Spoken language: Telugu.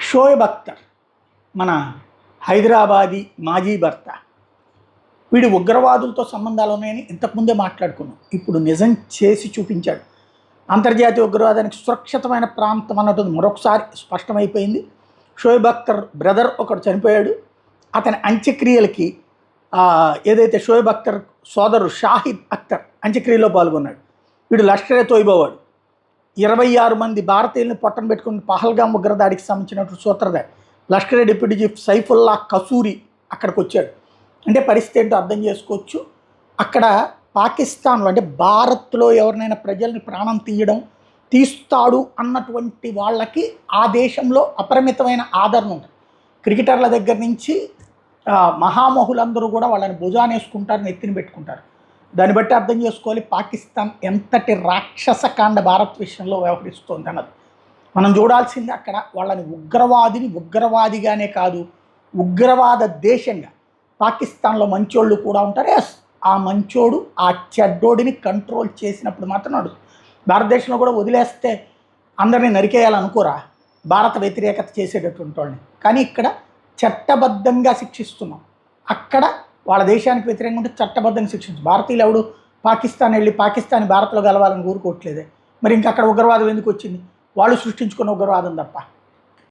షోయబ్ అఖ్తర్ మన హైదరాబాదీ మాజీ భర్త, వీడు ఉగ్రవాదులతో సంబంధాలు ఉన్నాయని ఇంతకుముందే మాట్లాడుకున్నాం. ఇప్పుడు నిజం చేసి చూపించాడు. అంతర్జాతీయ ఉగ్రవాదానికి సురక్షితమైన ప్రాంతం అన్నది మరొకసారి స్పష్టమైపోయింది. షోయబ్ అఖ్తర్ బ్రదర్ ఒకడు చనిపోయాడు. అతని అంత్యక్రియలకి ఏదైతే షోయబ్ అఖ్తర్ సోదరుడు షాహిద్ అఖ్తర్ అంత్యక్రియలో పాల్గొన్నాడు. వీడు లష్కరే తోయిబావాడు. 26 మంది భారతీయులను పొట్టన పెట్టుకుని పహల్గామ్ ఉగ్రదాడికి సంబంధించినటువంటి సూత్రధారి లష్కరే డిప్యూటీ చీఫ్ సైఫుల్లా కసూరి అక్కడికి వచ్చాడు. అంటే పరిస్థితి ఏంటో అర్థం చేసుకోవచ్చు. అక్కడ పాకిస్తాన్లో అంటే భారత్లో ఎవరినైనా ప్రజల్ని ప్రాణం తీస్తాడు అన్నటువంటి వాళ్ళకి ఆ దేశంలో అపరిమితమైన ఆదరణ ఉంటుంది. క్రికెటర్ల దగ్గర నుంచి మహామహులందరూ కూడా వాళ్ళని భుజానేసుకుంటారు, నెత్తిని పెట్టుకుంటారు. దాన్ని బట్టి అర్థం చేసుకోవాలి పాకిస్తాన్ ఎంతటి రాక్షసకాండ భారత్ విషయంలో వ్యవహరిస్తోంది అన్నది. మనం చూడాల్సింది అక్కడ వాళ్ళని ఉగ్రవాదిగానే కాదు, ఉగ్రవాద దేశంగా. పాకిస్తాన్లో మంచోళ్ళు కూడా ఉంటారు. ఎస్, ఆ మంచోడు ఆ చెడ్డోడిని కంట్రోల్ చేసినప్పుడు మాత్రం నడుస్తుంది. భారతదేశంలో కూడా వదిలేస్తే అందరినీ నరికేయాలనుకోరా భారత వ్యతిరేకత చేసేటటువంటి వాళ్ళని. కానీ ఇక్కడ చట్టబద్ధంగా శిక్షిస్తున్నాం. అక్కడ వాళ్ళ దేశానికి వ్యతిరేకంగా ఉంటే చట్టబద్ధంగా శిక్షించు. భారతీయులు ఎవడు పాకిస్తాన్ వెళ్ళి పాకిస్తాన్ భారత్లో కలవాలని కోరుకోవట్లేదే. మరి ఇంకా అక్కడ ఉగ్రవాదం ఎందుకు వచ్చింది? వాళ్ళు సృష్టించుకున్న ఉగ్రవాదం తప్ప.